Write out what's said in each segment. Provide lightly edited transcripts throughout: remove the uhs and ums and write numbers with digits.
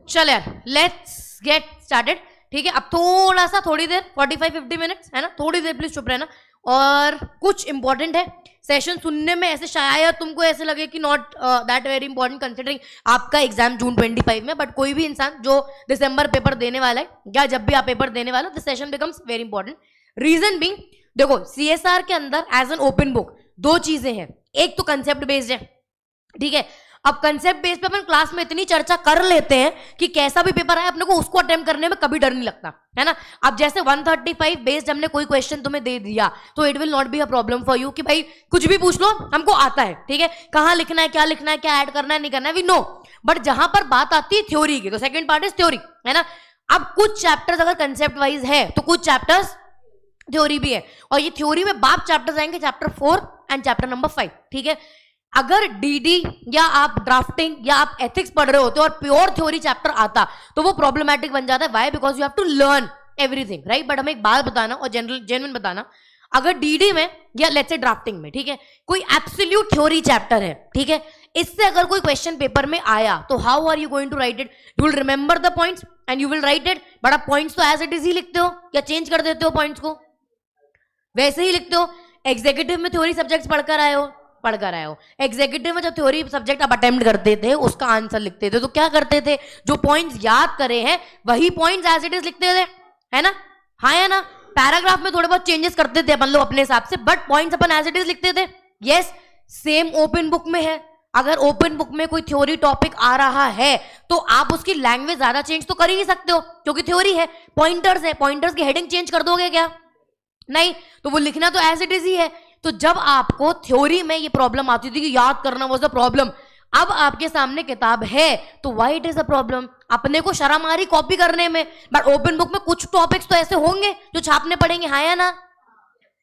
चल यार let's get started, ठीक है। अब थोड़ा सा, थोड़ी देर 45-50 मिनट्स है ना, थोड़ी देर प्लीज चुप रहना। और कुछ इंपॉर्टेंट है, सेशन सुनने में ऐसे शायद तुमको ऐसे लगे कि not that very important considering आपका एग्जाम जून 25 में, बट कोई भी इंसान जो दिसंबर पेपर देने वाला है या जब भी आप पेपर देने वाले हो, this session becomes very important. Reason being, देखो सीएसआर के अंदर एज एन ओपन बुक दो चीजें हैं, एक तो कंसेप्ट बेस्ड है, ठीक है। अब कंसेप्ट बेस पे अपन क्लास में इतनी चर्चा कर लेते हैं कि कैसा भी पेपर आए अपने को उसको अटेम्प्ट करने में कभी डर नहीं लगता, है ना। अब जैसे 135 बेस्ड हमने कोई क्वेश्चन तुम्हें दे दिया तो it will not be a problem for you कि भाई कुछ भी पूछ लो हमको आता है, ठीक है। कहां लिखना है, क्या लिखना है, क्या ऐड करना है, नहीं करना है, वी नो। बट जहां पर बात आती है थ्योरी की, तो सेकंड पार्ट इज थ्योरी, है ना। अब कुछ चैप्टर्स अगर कंसेप्ट वाइज है तो कुछ चैप्टर्स थ्योरी भी है, और ये थ्योरी में बाप चैप्टर्स आएंगे, चैप्टर 4 एंड चैप्टर नंबर 5, ठीक है। अगर डीडी या आप ड्राफ्टिंग या आप एथिक्स पढ़ रहे होते और प्योर थ्योरी चैप्टर आता तो वो प्रॉब्लमैटिक बन जाता है। Why? Because you have to learn everything, right. But हमें एक बात बताना और जेन्युइन बताना, अगर डीडी में या लेट्स से ड्राफ्टिंग में, ठीक है, कोई एब्सोल्यूट थ्योरी चैप्टर है, ठीक है, इससे अगर कोई क्वेश्चन पेपर में आया तो how are you going to write it? You will remember the points and you will write it, but आप पॉइंट्स तो एज इट इज ही लिखते हो या चेंज कर देते हो पॉइंट्स को? वैसे ही लिखते हो। एग्जीक्यूटिव में थ्योरी सब्जेक्ट्स पढ़कर आए हो, एग्जीक्यूटिव में जब थ्योरी सब्जेक्ट आप अटेम्प्ट करते थे उसका आंसर लिखते थे तो क्या करते थे? जो पॉइंट्स याद करे हैं वही पॉइंट्स एज इट इज लिखते थे, है ना, हाँ या ना। पैराग्राफ में थोड़े बहुत चेंजेस करते थे अपन लोग अपने हिसाब से, बट पॉइंट्स अपन एज इट इज लिखते थे। यस, सेम ओपन बुक में है। अगर ओपन बुक में कोई थ्योरी टॉपिक आ रहा है तो आप उसकी लैंग्वेज ज्यादा चेंज तो कर ही नहीं सकते हो क्योंकि थ्योरी है, पॉइंटर्स है, पॉइंटर्स की हेडिंग चेंज कर दोगे क्या? नहीं, तो वो लिखना तो एज इट इज ही है। तो जब आपको थ्योरी में ये प्रॉब्लम आती थी कि याद करना वाज अ प्रॉब्लम, अब आपके सामने किताब है तो why it is a problem? अपने को शर्म आ रही कॉपी करने में, बट ओपन बुक में कुछ टॉपिक्स तो ऐसे होंगे जो छापने पड़ेंगे, हाँ या ना?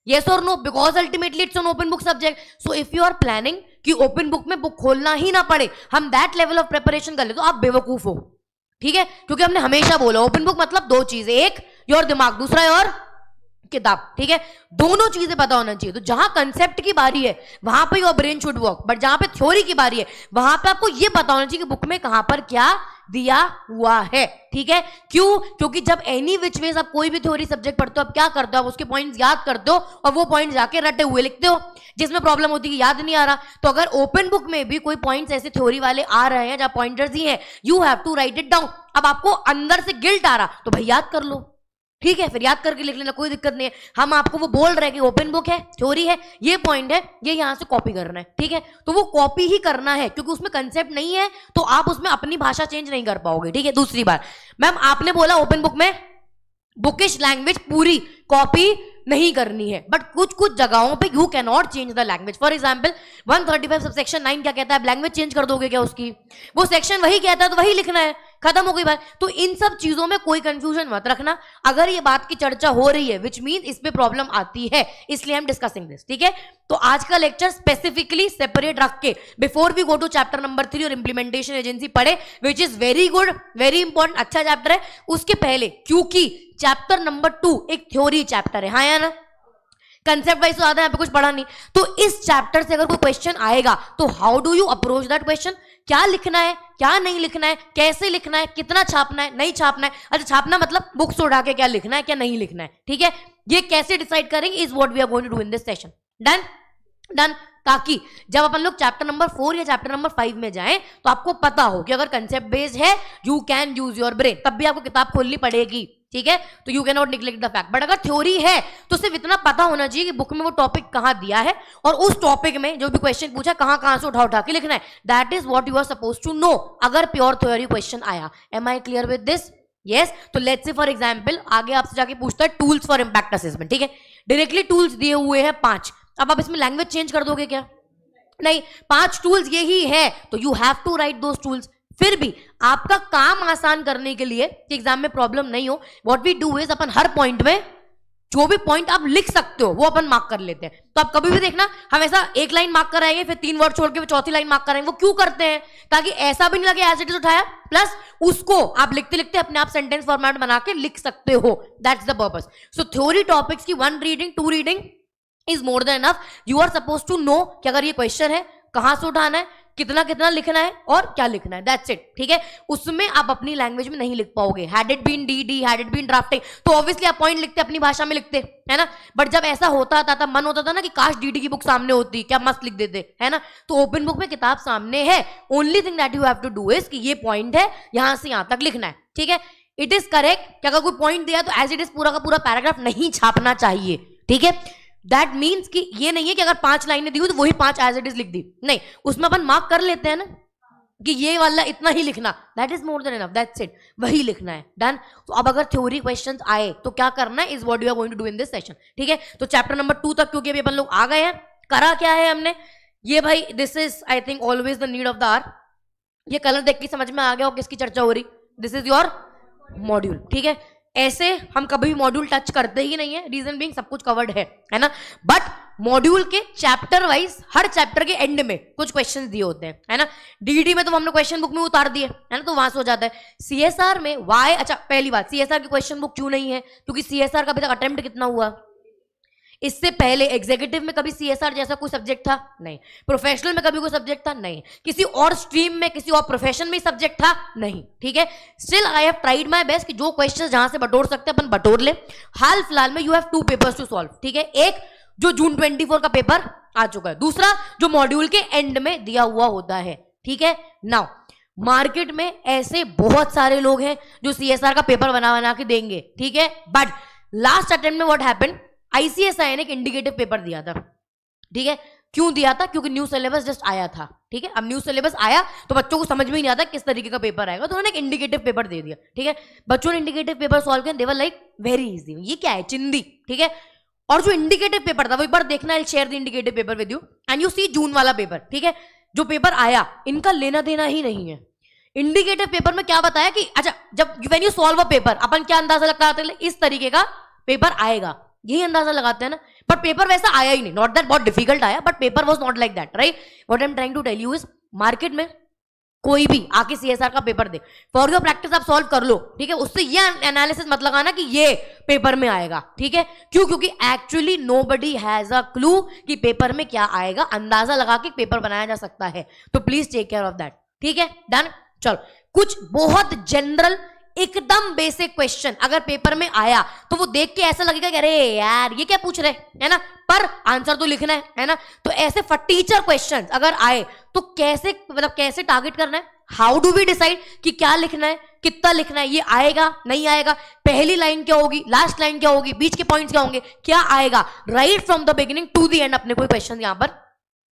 Yes or no? Because ultimately it's an open book subject. So if you are planning कि ओपन बुक में बुक खोलना ही ना पड़े, हम दैट लेवल ऑफ प्रिपरेशन कर ले, तो आप बेवकूफ हो, ठीक है। क्योंकि हमने हमेशा बोला ओपन बुक मतलब दो चीजें, एक योर दिमाग, दूसरा योर किताब, ठीक है। दोनों चीजें पता होना चाहिए। तो जहां कंसेप्ट की बारी है वहां पे your brain should work, but जहां पे थ्योरी की बारी है वहां पे आपको ये पता होना चाहिए कि बुक में कहां पर क्या दिया हुआ है, ठीक है। क्यों? क्योंकि जब एनी विच वेज आप कोई भी थ्योरी सब्जेक्ट पढ़ते हो, आप क्या करते हो? आप उसके पॉइंट्स याद करते हो और वो पॉइंट्स जाके रटे हुए लिखते हो, जिसमें प्रॉब्लम होती है कि याद नहीं आ रहा। तो अगर ओपन बुक में भी कोई पॉइंट्स ऐसे थ्योरी वाले आ रहे हैं जहां पॉइंटर्स ही हैं, you have to write it down. अब आपको अंदर से गिल्ट आ रहा तो भाई याद कर लो, ठीक है, फिर याद करके लिख लेना, कोई दिक्कत नहीं है। हम आपको वो बोल रहे हैं कि ओपन बुक है, थ्योरी है, ये पॉइंट है, ये यहां से कॉपी करना है, ठीक है। तो वो कॉपी ही करना है क्योंकि उसमें कंसेप्ट नहीं है तो आप उसमें अपनी भाषा चेंज नहीं कर पाओगे, ठीक है। दूसरी बार, मैम आपने बोला ओपन बुक में बुकिश लैंग्वेज पूरी कॉपी नहीं करनी है, बट कुछ कुछ जगहों पे you can not change the language. For example 135 subsection 9 क्या कहता है? आप लैंग्वेज चेंज कर दोगे क्या उसकी? वो सेक्शन वही कहता है तो वही लिखना है, खत्म हो गई बात। तो इन सब चीजों में कोई कंफ्यूजन मत रखना। अगर ये बात की चर्चा हो रही है विच मीन इस पे प्रॉब्लम आती है, इसलिए हम डिस्कसिंग दिस, ठीक है। तो आज का लेक्चर स्पेसिफिकली सेपरेट रख के before we go to chapter number 3 और इंप्लीमेंटेशन एजेंसी पढ़े, which is very good, very important, अच्छा चैप्टर है। उसके पहले क्योंकि चैप्टर नंबर 2 एक थ्योरी चैप्टर है, हाँ या ना, कंसेप्ट वाइज तो ज्यादा यहाँ पे कुछ पढ़ा नहीं। तो इस चैप्टर से अगर कोई क्वेश्चन आएगा तो how do you approach that question? क्या लिखना है, क्या नहीं लिखना है, कैसे लिखना है, कितना छापना है, नहीं छापना है। अच्छा, छापना मतलब बुक्स उठा के क्या लिखना है, क्या नहीं लिखना है, ठीक है। ये कैसे डिसाइड करेंगे is what we are going to do in this session. Done done, ताकि जब अपन लोग चैप्टर नंबर 4 या चैप्टर नंबर 5 में जाएं तो आपको पता हो कि अगर कंसेप्ट बेस्ड है you can use your brain, तब भी आपको किताब खोलनी पड़ेगी, ठीक है। तो you can not neglect the fact. But अगर थ्योरी है तो सिर्फ इतना पता होना चाहिए कि बुक में वो टॉपिक कहां दिया है और उस टॉपिक में जो भी क्वेश्चन पूछा कहां कहां से उठा के लिखना है। That is what you are suppose to know अगर प्योर थ्योरी क्वेश्चन आया। Am I clear with this? Yes. तो लेट्स से फॉर एग्जाम्पल आगे आपसे जाके पूछता है टूल्स फॉर इंपैक्ट असेसमेंट, ठीक है। डायरेक्टली टूल्स दिए हुए हैं 5। अब आप इसमें लैंग्वेज चेंज कर दोगे क्या? नहीं, 5 टूल्स यही है तो you have to write those tools. फिर भी आपका काम आसान करने के लिए कि एग्जाम में प्रॉब्लम नहीं हो, व्हाट वी डू इज अपन हर पॉइंट में जो भी पॉइंट आप लिख सकते हो वो अपन मार्क कर लेते हैं। तो आप कभी भी देखना हम ऐसा एक लाइन मार्क कराएंगे फिर 3 वर्ड छोड़ के फिर चौथी लाइन मार्क कराएंगे। वो क्यों करते हैं? ताकि ऐसा भी नहीं लगे एज इट इज उठाया, प्लस उसको आप लिखते लिखते अपने आप सेंटेंस फॉर्मेट बना के लिख सकते हो। That's the purpose. So theory topics की 1 reading 2 reading is more than enough. You are suppose to know कि अगर ये क्वेश्चन है कहां से उठाना है, कितना कितना लिखना है और क्या लिखना है, दैट्स इट, ठीक है। उसमें आप अपनी लैंग्वेज में नहीं लिख पाओगे। Had it been D, had it been drafting, तो ऑब्वियसली आप पॉइंट लिखते अपनी भाषा में लिखते, है ना। बट जब ऐसा होता था तब मन होता था ना कि काश डीडी की बुक सामने होती, क्या मस्त लिख देते, है ना। तो ओपन बुक में किताब सामने है, only thing that you have to do is कि ये पॉइंट है, यहां से यहां तक लिखना है, ठीक है। इट इज करेक्ट कि अगर कोई पॉइंट दिया तो एज इट इज पूरा का पूरा पैराग्राफ नहीं छापना चाहिए, ठीक है। दैट मीन्स कि ये नहीं है कि अगर 5 लाइनें दी हुई तो वही 5 एज इट इज लिख दी, नहीं, उसमें अपन मार्क कर लेते हैं ना कि ये वाला इतना ही लिखना, that is more than enough, that's it, वही लिखना है, डन। तो अब अगर थ्योरी क्वेश्चंस आए तो क्या करना है, is what you are going to do in this session, ठीक है। तो चैप्टर नंबर 2 तक क्योंकि अभी अपन लोग आ गए हैं, करा क्या है हमने, ये भाई this is I think always the need of the hour, ये कलर देख के समझ में आ गया हो किसकी चर्चा हो रही, दिस इज योर मॉड्यूल, ठीक है। ऐसे हम कभी भी मॉड्यूल टच करते ही नहीं है, रीजन बीइंग सब कुछ कवर्ड है ना। बट मॉड्यूल के चैप्टर वाइज हर चैप्टर के एंड में कुछ क्वेश्चंस दिए होते हैं, है ना। डीडी में तो हमने क्वेश्चन बुक में उतार दिए, है ना, तो वहां से हो जाता है। सीएसआर में वाई, अच्छा पहली बात, सीएसआर की क्वेश्चन बुक क्यों नहीं है, क्योंकि सीएसआर का अभी तक अटेम्प्ट कितना हुआ, इससे पहले एग्जीक्यूटिव में कभी सीएसआर जैसा कोई सब्जेक्ट था नहीं, प्रोफेशनल में कभी कोई सब्जेक्ट था नहीं, किसी और स्ट्रीम में किसी और प्रोफेशन में सब्जेक्ट था नहीं, ठीक है। Still I have tried my best कि जो क्वेश्चंस जहां से बटोर सकते हैं अपन बटोर ले। हाल फिलहाल में you have 2 papers to solve, ठीक है। एक जो जून 24 का पेपर आ चुका है, दूसरा जो मॉड्यूल के एंड में दिया हुआ होता है, ठीक है। नाउ मार्केट में ऐसे बहुत सारे लोग हैं जो सीएसआर का पेपर बना के देंगे, ठीक है। बट लास्ट अटेम्प्ट में व्हाट हैपेंड, आईसीएसआई ने एक इंडिकेटिव पेपर दिया था, ठीक है। क्यों दिया था, क्योंकि न्यू सिलेबस जस्ट आया था, ठीक है। अब न्यू सिलेबस आया तो बच्चों को समझ में ही नहीं आता किस तरीके का पेपर आएगा, तो उन्होंने एक इंडिकेटिव पेपर दे दिया, ठीक है। बच्चों ने इंडिकेटिव पेपर सॉल्व किया, दे वर लाइक वेरी इजी, ये क्या है, चिंदी, ठीक है। और जो इंडिकेटिव पेपर था वो एक बार देखना, I share the indicative paper with you and you see June वाला पेपर, ठीक है। जो पेपर आया इनका लेना देना ही नहीं है। इंडिकेटिव पेपर में क्या बताया कि अच्छा जब when you solve a paper अपन क्या अंदाजा लगाते हैं, इस तरीके का पेपर आएगा, यही अंदाजा लगाते हैं ना। बट पेपर वैसा आया ही नहीं, नॉट दैट बहुत डिफिकल्ट आया, but paper was not like that, right. What I am trying to tell you is market में कोई भी आके सीएसआर का पेपर दे, फॉर योर प्रैक्टिस आप सॉल्व कर लो, ठीक है। उससे ये एनालिसिस मत लगाना कि ये पेपर में आएगा, ठीक है। क्यों, क्योंकि actually nobody has a clue कि पेपर में क्या आएगा, अंदाजा लगा के पेपर बनाया जा सकता है, तो please take care of that, ठीक है, डन। चलो कुछ बहुत जनरल एकदम बेसिक क्वेश्चन अगर पेपर में आया तो वो देख के ऐसा लगेगा कि अरे यार ये क्या पूछ रहे, है ना, पर आंसर तो लिखना है ना। तो ऐसे टीचर क्वेश्चन अगर आए तो कैसे, मतलब कैसे टारगेट करना है, हाउ डू वी डिसाइड कि क्या लिखना है, कितना लिखना है, ये आएगा नहीं आएगा, पहली लाइन क्या होगी, लास्ट लाइन क्या होगी, बीच के पॉइंट्स क्या होंगे, क्या आएगा, right from the beginning to the end अपने कोई क्वेश्चन यहां पर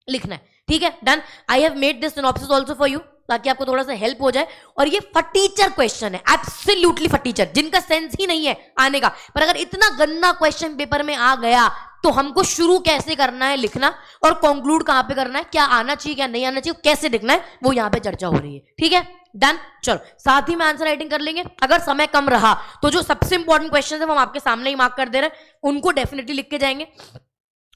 लिखना है, ठीक है, done. I have made this synopsis also for you ताकि आपको थोड़ा सा हेल्प हो जाए। और ये फटीचर क्वेश्चन है, एब्सोल्युटली फटीचर, जिनका सेंस ही नहीं है आने का। पर अगर इतना गंदा क्वेश्चन पेपर में आ गया तो हमको शुरू कैसे करना है लिखना और कंक्लूड कहां पे करना है, क्या आना चाहिए क्या नहीं आना चाहिए, कैसे लिखना है, वो यहां पे चर्चा हो रही है, ठीक है, डन। चलो साथ ही में आंसर राइटिंग कर लेंगे। अगर समय कम रहा तो जो सबसे इंपॉर्टेंट क्वेश्चन है वो हम आपके सामने ही मार्क कर दे रहे हैं, उनको डेफिनेटली लिख के जाएंगे।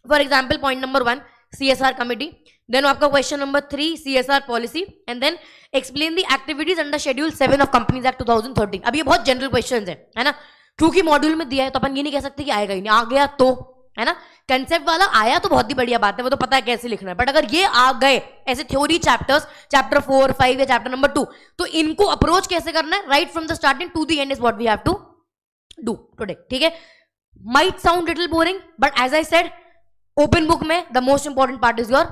For example point number 1 CSR committee, then आपका question number 3 CSR policy, and then explain the activities under schedule 7 of companies act 2013। अब ये बहुत जनरल क्वेश्चंस है ना, क्योंकि मॉड्यूल में दिया है तो अपन ये नहीं कह सकते कि आएगा ही नहीं, आ गया तो, है ना। कंसेप्ट वाला आया तो बहुत ही बढ़िया बात है, वो तो पता है कैसे लिखना है। बट अगर ये आ गए ऐसे थ्योरी चैप्टर्स, चैप्टर 4, 5 या चैप्टर नंबर 2, तो इनको अप्रोच कैसे करना है, right from the starting to the end is what we have to do today, ठीक है। Might sound little boring but as I said open book में the most important part is your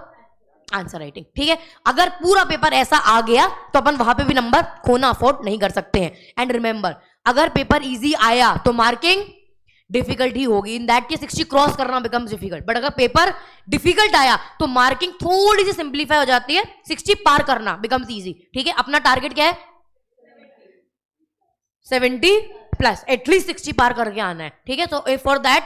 answer writing, ठीक है। अगर पूरा paper ऐसा आ गया तो अपन वहां पे भी नंबर खोना अफोर्ड नहीं कर सकते हैं। एंड रिमेंबर, अगर पेपर इजी आया तो मार्किंग डिफिकल्ट ही होगी, इन दैट केस 60 क्रॉस करना बिकम्स डिफिकल्ट। बट अगर पेपर डिफिकल्ट आया तो मार्किंग थोड़ी सी सिंप्लीफाई हो जाती है, 60 पार करना बिकम्स इजी, ठीक है। अपना टारगेट क्या है, 70+, एटलीस्ट 60 पार करके आना है, ठीक है। तो फॉर दैट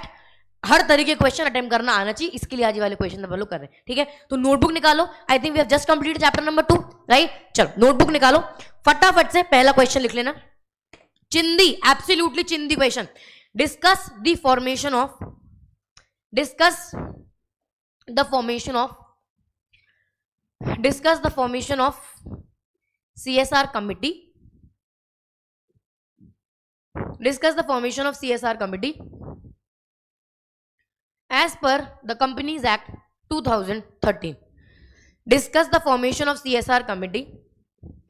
हर तरीके के क्वेश्चन अटेम्प्ट करना आना चाहिए, इसके लिए आज वाले क्वेश्चन हम लोग कर रहे हैं, ठीक है। तो नोटबुक निकालो, I think we have just completed chapter number 2, right. चलो नोटबुक निकालो, फटाफट से पहला क्वेश्चन लिख लेना, चिंदी, एब्सोल्युटली चिंदी question. Discuss the formation of CSR committee, discuss the formation of CSR committee as per the Companies Act 2013. Discuss the formation of CSR committee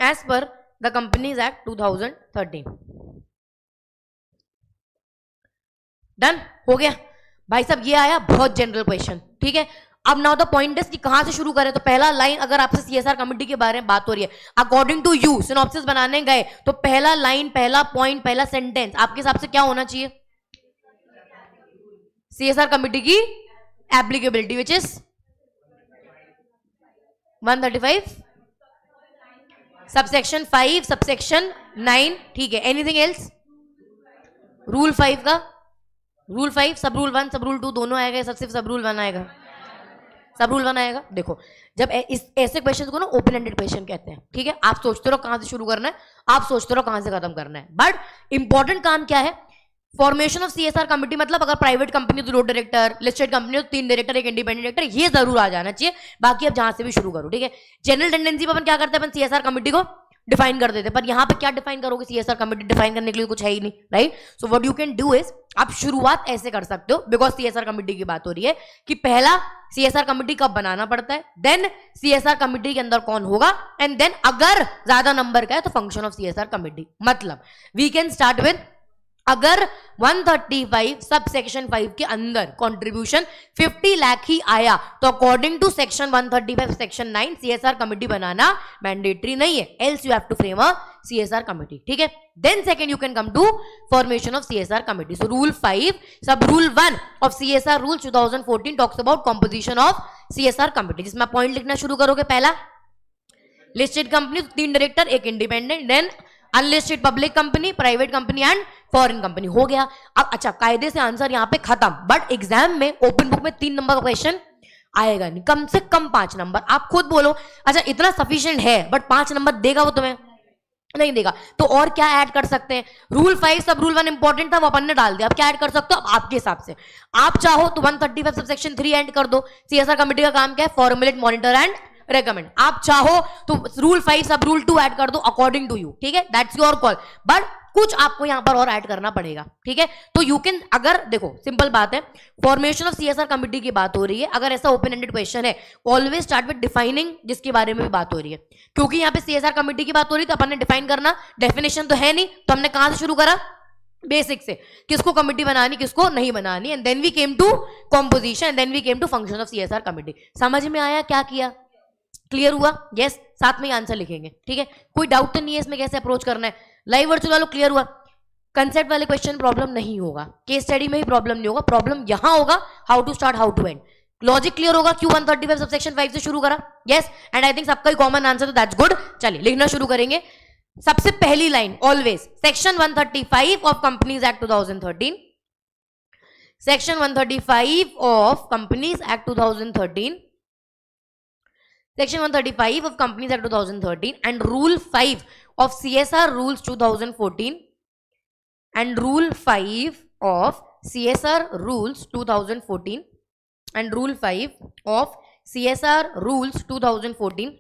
as per the companies act 2013। Done हो गया भाई साहब, ये आया बहुत general question, ठीक है। अब नाउ द पॉइंट इज कि कहां से शुरू करें। तो पहला लाइन, अगर आपसे CSR कमिटी के बारे में बात हो रही है, अकॉर्डिंग टू यू सिनॉप्सिस बनाने गए, तो पहला लाइन, पहला पॉइंट, पहला सेंटेंस आपके हिसाब से क्या होना चाहिए? CSR कमिटी की applicability which is 135 subsection 5 subsection 9, ठीक है। Anything else? रूल 5 का, रूल 5 सब रूल 1 सब रूल 2 दोनों आएगा, सिर्फ सब रूल 1 आएगा? सब रूल 1 आएगा। देखो जब इस ऐसे क्वेश्चन को ना ओपन एंडेड क्वेश्चन कहते हैं, ठीक है। आप सोचते रहो कहां से शुरू करना है, आप सोचते रहो कहां से खत्म करना है, बट इंपॉर्टेंट काम क्या है? फॉर्मेशन ऑफ CSR कमिटी, मतलब अगर प्राइवेट कंपनी तो 2 डायरेक्टर, लिस्टेड कंपनी तो 3 डायरेक्टर, 1 इंडिपेंडेंट डायरेक्टर, ये जरूर आ जाना चाहिए। बाकी अब जहां से भी शुरू करो, ठीक है। जनरल टेंडेंसी पर अपन क्या करते हैं, अपन CSR कमिटी को डिफाइन कर देते हैं, पर यहां पे क्या डिफाइन करोगे? CSR कमिटी डिफाइन करने के लिए कुछ है ही नहीं, right. So what you can do is, आप शुरुआत ऐसे कर सकते हो, बिकॉज CSR कमिटी की बात हो रही है, कि पहला CSR कमिटी कब बनाना पड़ता है, देन CSR कमिटी के अंदर कौन होगा, एंड देन अगर ज्यादा नंबर का है तो फंक्शन ऑफ CSR कमिटी। मतलब वी कैन स्टार्ट विद, अगर 135 सब सेक्शन 5 के अंदर कंट्रीब्यूशन 50 लाख ही आया, तो according to section 135 section 9 CSR committee बनाना मैंडेटरी नहीं है, else you have to frame a CSR committee, ठीक है। Then second you can come to formation of CSR committee. So rule 5 sub rule 1 of CSR rule 2014 talks about composition of CSR committee, जिसमें point लिखना शुरू करोगे। पहला, listed company 3 director 1 independent, then unlisted public company, private company and foreign company, हो गया। अब अच्छा, कायदे से आंसर यहां पे खत्म, बट एग्जाम में ओपन बुक में 3 नंबर का क्वेश्चन आएगा नहीं, कम से कम 5 नंबर। आप खुद बोलो, अच्छा इतना सफिशिएंट है, बट 5 नंबर देगा वो तुम्हें? नहीं देगा। तो और क्या ऐड कर सकते हैं? रूल 5 सब रूल 1 इंपॉर्टेंट था, वो अपन ने डाल दिया। अब क्या ऐड कर सकते हो? अब आपके हिसाब से आप चाहो तो 135 सब सेक्शन 3 ऐड कर दो। CSR कमिटी का काम क्या है? Formulate, monitor and recommend. आप चाहो तो रूल 5 सब रूल 2 ऐड कर दो, अकॉर्डिंग टू यू, ठीक है, दैट्स योर कॉल। बट कुछ आपको यहां पर और ऐड करना पड़ेगा, ठीक है। तो यू कैन, अगर देखो सिंपल बात है, फॉर्मेशन ऑफ CSR कमिटी की बात हो रही है, अगर ऐसा ओपन एंडेड क्वेश्चन है, ऑलवेज स्टार्ट विद डिफाइनिंग, जिसके बारे में भी बात हो रही है, क्योंकि यहां पे CSR कमिटी की बात हो रही है, तो अपन ने डिफाइन करना, डेफिनेशन तो है नहीं, तो हमने कहां से शुरू करा? बेसिक से, किसको कमिटी बनानी, किसको नहीं बनानी, and then we came to composition, and then we came to function of CSR committee. समझ में आया क्या किया? क्लियर हुआ? यस, साथ में ही आंसर लिखेंगे, ठीक है। कोई डाउट तो नहीं है इसमें कैसे अप्रोच करना है? लाइव वर्चुअल वालों क्लियर हुआ? कंसेप्ट वाले क्वेश्चन प्रॉब्लम नहीं होगा, केस स्टडी में भी प्रॉब्लम नहीं होगा, प्रॉब्लम यहां होगा how to start how to end. Logic clear होगा? क्यों 135 सबसेक्शन 5 से शुरू करा? यस, एंड आई थिंक सबका ही कॉमन आंसर, तो दैट्स गुड। चलिए लिखना शुरू करेंगे। सबसे पहली line always, section 135 of companies act 2013, section 135 of companies act 2013, Section 135 of Companies Act 2013 and Rule 5 of CSR Rules 2014 and Rule 5 of CSR Rules 2014 and Rule 5 of CSR Rules 2014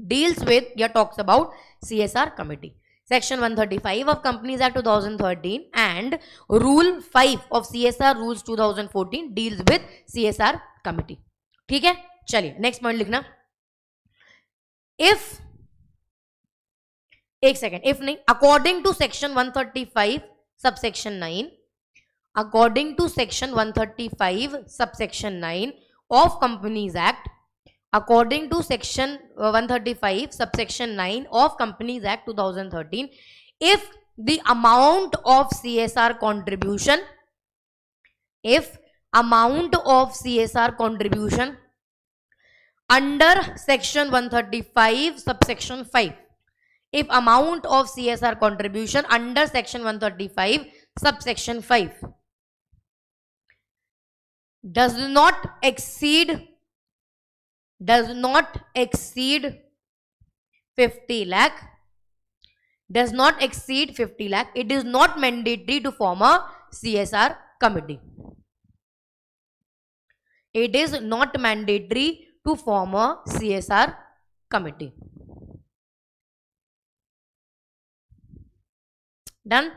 deals with या talks about CSR committee. Section 135 of Companies Act 2013 and Rule 5 of CSR Rules 2014 deals with CSR committee. ठीक है, चलिए next point लिखना। If, एक second, if नहीं, according to section 135 subsection 9, according to section 135 subsection 9 of companies act, according to section 135 subsection 9 of companies act 2013, if the amount of CSR contribution, if amount of CSR contribution under section 135 subsection 5, if amount of CSR contribution under section 135 subsection 5 does not exceed 50 lakh, does not exceed 50 lakh, it is not mandatory to form a CSR committee. It is not mandatory to form a CSR committee. Done?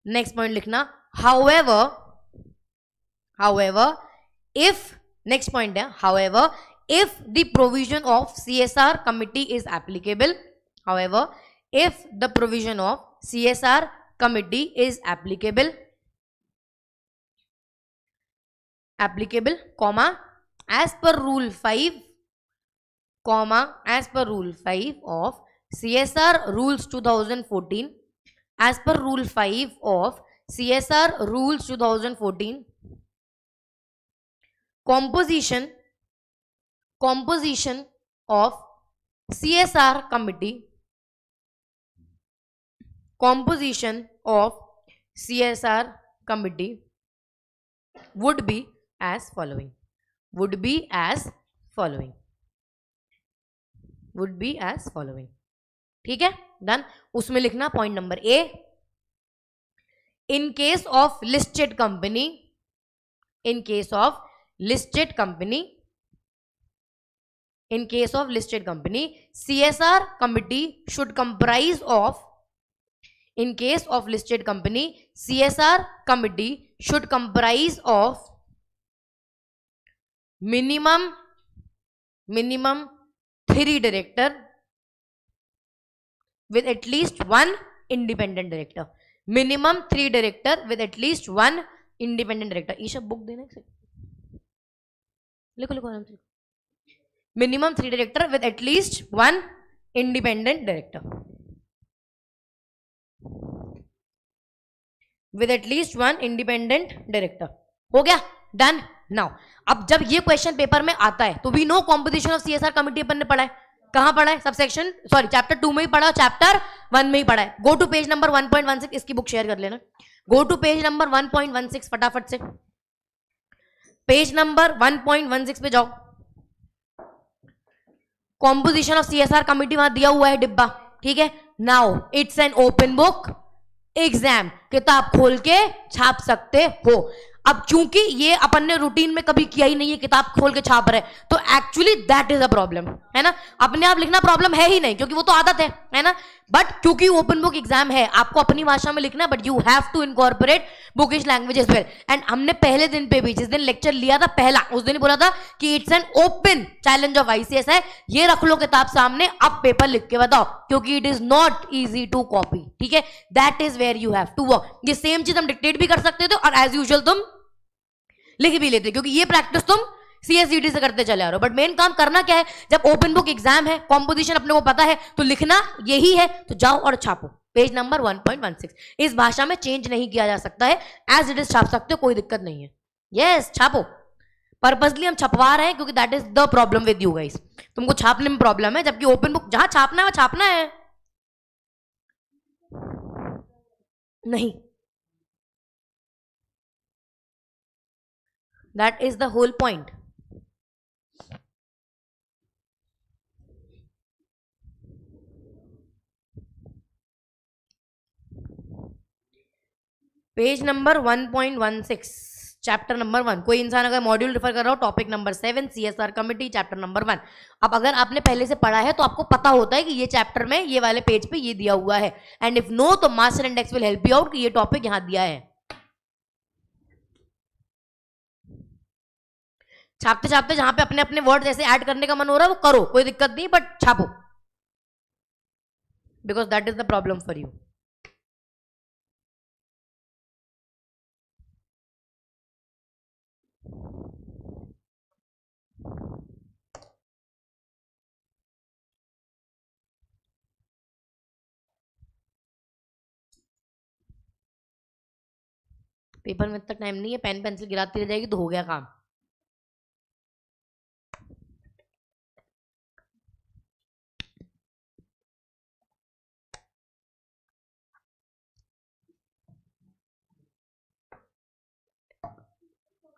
Next point लिखना, however, if, next point है, however, if the provision of CSR committee is applicable, however, if the provision of CSR committee is applicable, comma, as per rule 5, comma, as per rule 5 of CSR rules 2014, as per rule 5 of CSR rules 2014, composition of CSR committee, composition of CSR committee would be as following, would be as following, would be as following. ठीक है, done. उसमें लिखना point number A, in case of listed company, in case of listed company, in case of listed company, CSR committee should comprise of, in case of listed company, CSR committee should comprise of minimum 3 director with at least 1 independent director, minimum 3 director with at least 1 independent director. Isha book देना, लिखो लिखो आराम से. Minimum 3 director with at least 1 independent director, with at least 1 independent director. हो गया, done. Now अब जब ये क्वेश्चन पेपर में आता है तो we know composition of CSR committee अपन ने पढ़ा है. कहां पढ़ा है? सबसेक्शन, सॉरी चैप्टर 2 में ही पढ़ा, चैप्टर 1 में ही पढ़ा है. Go to page number 1.16. इसकी बुक शेयर कर लेना. गो टू पेज नंबर 1.16 फटाफट से. पेज नंबर 1.16 पे जाओ. कॉम्पोजिशन ऑफ सीएसआर कमिटी वहां दिया हुआ है डिब्बा. ठीक है. Now it's an open book exam. किताब खोल के छाप सकते हो. अब चूंकि ये अपन ने रूटीन में कभी किया ही नहीं है, किताब खोल के छाप रहे, तो actually that is a problem, है ना. अपने आप लिखना प्रॉब्लम है ही नहीं, क्योंकि वो तो आदत है ना. बट क्योंकि ओपन बुक एग्जाम है, आपको अपनी भाषा में लिखना है, but you have to incorporate bookish language as well. And हमने पहले दिन पे भी, जिस दिन लेक्चर लिया था पहला, उस दिन ही बोला था कि it's an open challenge of ICS है. ये रख लो किताब सामने, अब पेपर लिख के बताओ, क्योंकि it is not easy to copy. ठीक है, that is where you have to work. ये सेम चीज हम डिक्टेट भी कर सकते थे और एज यूजुअल तुम लिख भी लेते, क्योंकि ये प्रैक्टिस तुम सीएसईटी से करते चले आ रहे हो. बट मेन काम करना क्या है, जब ओपन बुक एग्जाम है, कॉम्पोजिशन अपने को पता है, तो लिखना यही है. तो जाओ और छापो पेज नंबर 1.16. इस भाषा में चेंज नहीं किया जा सकता है, एज इट इज छाप सकते हो, कोई दिक्कत नहीं है. यस, छापो. पर्पसली हम छपवा रहे हैं क्योंकि that is the problem with you guys. तुमको छापने में प्रॉब्लम है, जबकि ओपन बुक जहां छापना है वहां छापना है. नहीं, that is the whole point. Page number 1.16 chapter number 1. कोई इंसान अगर मॉड्यूल रेफर कर रहा हो, topic number 7 CSR committee chapter number 1. अब अगर आपने पहले से पढ़ा है तो आपको पता होता है कि ये चैप्टर में ये वाले पेज पे ये दिया हुआ है. एंड इफ नो तो master index will help you out कि ये टॉपिक यहां दिया है. छापते छापते जहां पे अपने अपने वर्ड जैसे ऐड करने का मन हो रहा है वो करो, कोई दिक्कत नहीं, बट छापो, because that is the problem for you. Paper में इतना टाइम नहीं है, पेन पेंसिल गिराती रह जाएगी तो हो गया काम.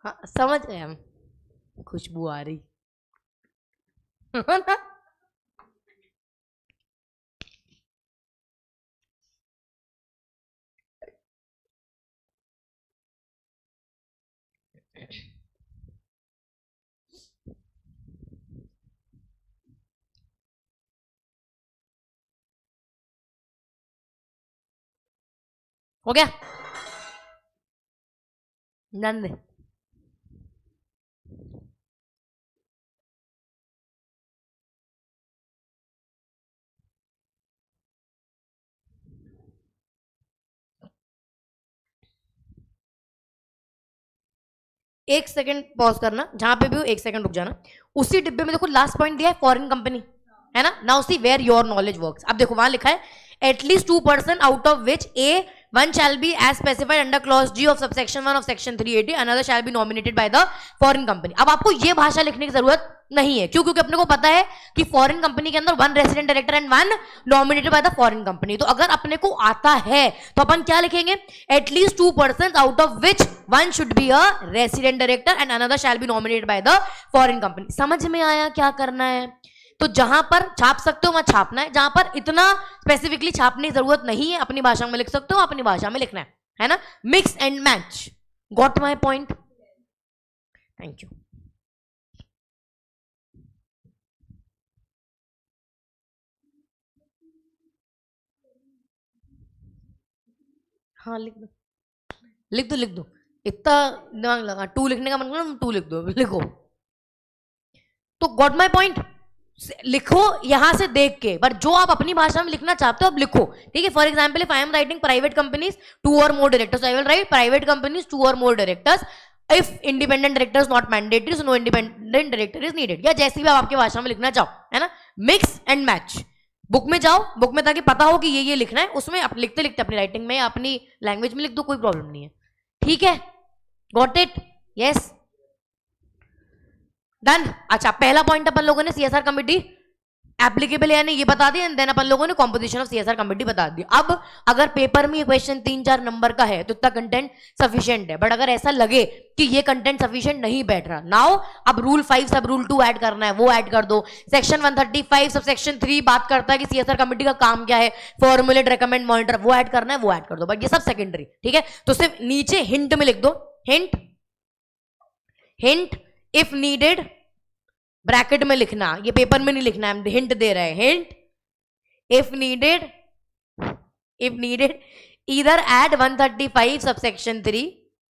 हाँ समझ गए हम. खुशबू आ रही ना. हो गया, नंद एक सेकंड पॉज करना, जहां पे भी हो एक सेकंड रुक जाना। उसी डिब्बे में देखो लास्ट पॉइंट दिया है फॉरेन कंपनी, है ना। Now see where your knowledge works. अब देखो वहां लिखा है at least 2% out of which a one shall be as specified under clause G of subsection 1 of section 380, another shall be nominated by the foreign company। अब आपको ये भाषा लिखने की जरूरत नहीं है, क्यों? क्योंकि अपने को पता है कि फॉरेन कंपनी के अंदर 1 resident director and 1 nominated by the foreign company. तो अगर अपने को आता है तो अपन क्या लिखेंगे? At least 2% out of which 1 should be a resident director and another shall be nominated by the foreign company. समझ में आया क्या करना है? तो जहां पर छाप सकते हो वहां छापना है, जहां पर इतना स्पेसिफिकली छापने की जरूरत नहीं है अपनी भाषा में लिख सकते हो, अपनी भाषा में लिखना है ना। Mix and match. Got my point? Thank you. हाँ लिख दो, लिख दो, लिख दो। इतना दिमाग लगा, 2 लिखने का मतलब 2 लिख दो, लिखो। तो गॉट माय पॉइंट लिखो यहां से देख के, पर जो आप अपनी भाषा में लिखना चाहते हो अब लिखो, ठीक है। For example if I am writing private companies 2 और more directors, I will write private companies 2 और more directors. If independent director is not mandatory so no independent director is needed, या जैसी भी आप आपकी भाषा में लिखना चाहो, है ना। Mix and match. बुक में जाओ, बुक में ताकि पता हो कि ये लिखना है, उसमें आप लिखते लिखते अपनी राइटिंग में अपनी लैंग्वेज में लिख दो, कोई प्रॉब्लम नहीं है, ठीक है। Got it? Yes, done. अच्छा, पहला पॉइंट अपन लोगों ने सीएसआर कमिटी एप्लीकेबल यानी ये बता दिया, देन अपन लोगों ने कॉम्पोजिशन ऑफ सीएसआर कमिटी बता दी। अब अगर पेपर में ये क्वेश्चन 3-4 नंबर का है तो इतना कंटेंट सफिशिएंट है, बट अगर ऐसा लगे कि ये कंटेंट सफिशिएंट नहीं बैठ रहा, नाउ अब रूल 5 सब रूल 2 ऐड करना है, वो ऐड कर दो। सेक्शन 135 सब सेक्शन 3 बात करता है कि सीएसआर कमिटी का काम क्या है, फॉर्मुलेट, रेकमेंड, मॉनिटर, वो ऐड करना है, वो ऐड कर दो, बट ये सब सेकेंडरी, ठीक है। तो सिर्फ नीचे हिंट में लिख दो, hint, hint if needed, bracket में लिखना, ये पेपर में नहीं लिखना है, हिंट दे रहे हैं, hint if needed, if needed either add 135 subsection 3,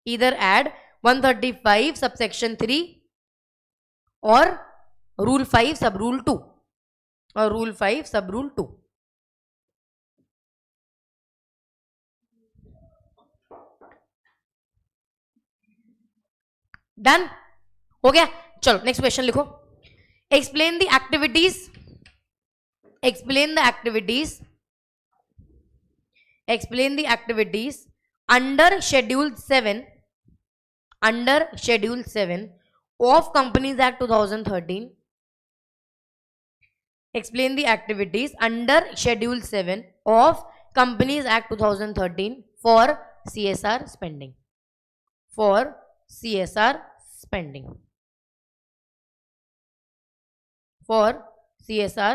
either add 135 subsection 3 और रूल 5 सब रूल 2, और रूल 5 सब रूल 2। डन हो गया। चलो नेक्स्ट क्वेश्चन लिखो। Explain the activities, explain the activities, explain the activities under schedule 7, under schedule 7 of Companies Act 2013. Explain the activities under schedule 7 of Companies Act 2013 for CSR spending, for CSR spending, for CSR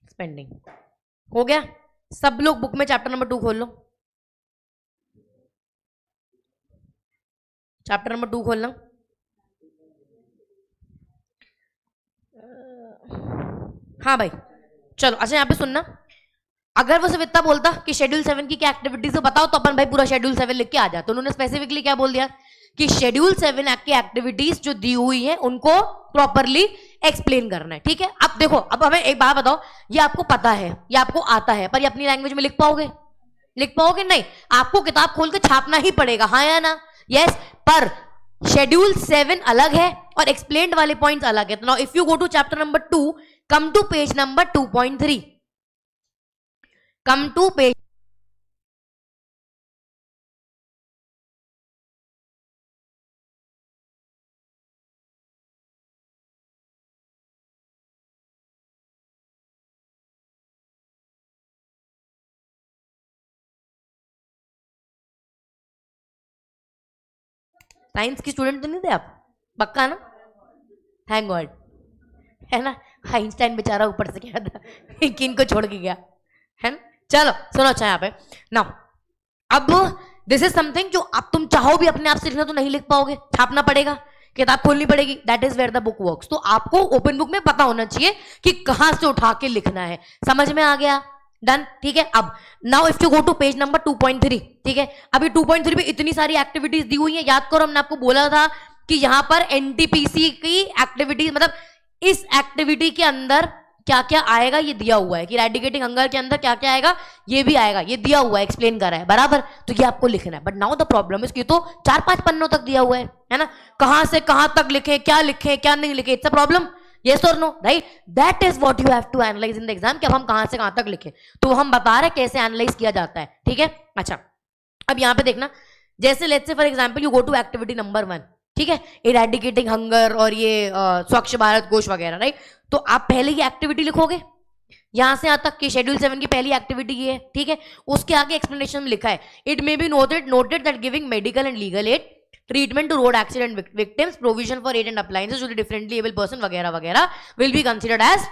spending. हो गया। सब लोग book में chapter number 2 खोल लो, chapter number 2 खोलना। हाँ भाई चलो। अच्छा यहाँ पे सुनना, अगर वो सिर्फ इतना बोलता कि शेड्यूल 7 की क्या एक्टिविटीज है बताओ, तो अपन भाई पूरा शेड्यूल 7 लिख के आ जाते। उन्होंने स्पेसिफिकली क्या बोल दिया कि शेड्यूल 7 एक्ट की एक्टिविटीज जो दी हुई है उनको प्रॉपरली एक्सप्लेन करना है, ठीक है। अब देखो, अब हमें एक बात बताओ, ये आपको पता है, ये आपको आता है, पर ये अपनी लैंग्वेज में लिख पाओगे? लिख पाओगे नहीं, आपको किताब खोल के छापना ही पड़ेगा, हाँ या ना? यस। पर शेड्यूल 7 अलग है और एक्सप्लेन्ड वाले पॉइंट्स अलग है। तो now if you go to chapter number 2, come to page number 2.3, come to page, science की स्टूडेंट तो नहीं थे आप? पक्का ना? थैंक गॉड, है ना। आइंस्टाइन बेचारा ऊपर से क्या था किन को छोड़ के गया, है ना। चलो सुनो, अच्छा यहाँ पे नाउ, अब दिस इज समथिंग जो अब तुम चाहो भी अपने आप से लिखना तो नहीं लिख पाओगे, छापना पड़ेगा, किताब खोलनी पड़ेगी। That is where the book works. तो आपको ओपन बुक में पता होना चाहिए कि कहां से उठा के लिखना है। समझ में आ गया? डन, ठीक है। अब now if you go to page number 2.3, ठीक है। अभी 2.3 पे इतनी सारी एक्टिविटीज दी हुई है, याद करो हमने आपको बोला था कि यहां पर एनटीपीसी की एक्टिविटीज, मतलब इस एक्टिविटी के अंदर क्या क्या आएगा ये दिया हुआ है कि रेडिकेटिंग हंगर के अंदर क्या क्या आएगा ये भी आएगा, ये दिया हुआ है, एक्सप्लेन कर रहा है, बराबर। तो ये आपको लिखना है। But now the problem is कि तो 4-5 पन्नों तक दिया हुआ है है ना, कहां से कहां तक लिखे, क्या लिखे क्या नहीं लिखे, इट्स अ प्रॉब्लम, यस और no, right? That is what you have to analyse in the exam कि अब हम कहां से कहां तक लिखे, तो हम बता रहे कैसे एनालाइज किया जाता है, ठीक है? अच्छा, अब यहां पे देखना, जैसे let's say for example you go to activity number 1, ठीक है, इरेडिकेटिंग हंगर और ये स्वच्छ भारत कोश वगैरह, राइट? तो आप पहले ये एक्टिविटी लिखोगे, यहां से यहां तक कि शेड्यूल 7 की पहली एक्टिविटी ये है, ठीक है? उसके आगे एक्सप्लेनेशन में लिखा है, it may be noted that giving medical and legal aid, treatment to road accident victims, provision for aid and appliances to the differently able person वगैरह वगैरह will be considered as